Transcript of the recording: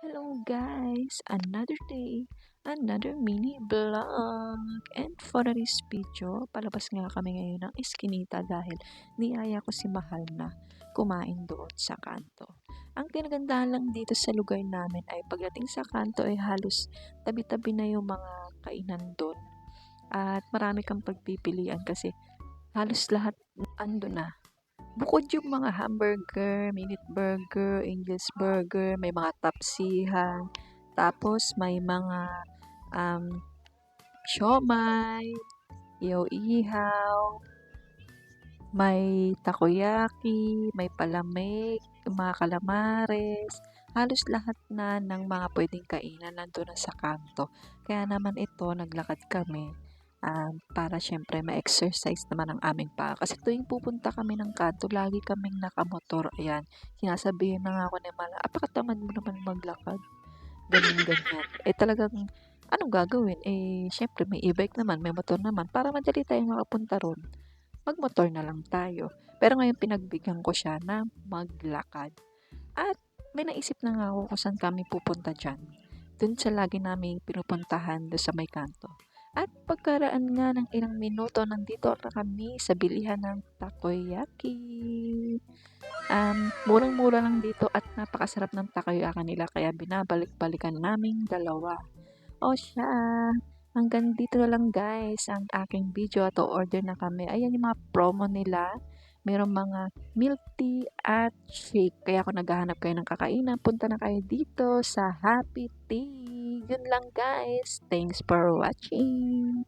Hello guys, another day, another mini vlog. And for this video, palabas nga kami ngayon ng Eskinita dahil niyaya ko si Mahal na kumain doon sa kanto. Ang kinagandahan lang dito sa lugar namin ay pagdating sa kanto ay halos tabi-tabi na yung mga kainan doon. At marami kang pagpipilian kasi halos lahat ando na. Bukod yung mga hamburger, minute burger, Angel's Burger, may mga tapsihan, tapos may mga um, siomai, ihaw-ihaw, may takoyaki, may palamig, mga calamares, halos lahat na ng mga pwedeng kainan nandun na sa kanto. Kaya naman ito, naglakad kami para syempre ma-exercise naman ang aming paa. Kasi tuwing pupunta kami ng kanto, lagi kaming nakamotor. Ayan, sinasabihin na nga ako ni Mala, apakatamad mo naman maglakad. Ganun, ganyan. Eh talagang, anong gagawin? Eh, syempre may e-bike naman, may motor naman. Para madali tayong makapunta ron, magmotor na lang tayo. Pero ngayon pinagbigyan ko siya na maglakad. At may naisip na nga ako kung saan kami pupunta dyan. Dun sa lagi namin pinupuntahan doon sa may kanto. At pagkaraan nga ng ilang minuto, nandito na kami sa bilihan ng takoyaki. Murang-mura lang dito at napakasarap ng takoyaki nila kaya binabalik-balikan naming dalawa. O siya, hanggang dito na lang guys ang aking video at order na kami. Ayan yung mga promo nila. Merong mga milk tea at shake. Kaya kung naghahanap kayo ng kakainan, punta na kayo dito sa Happy Tea. Yun lang guys. Thanks for watching.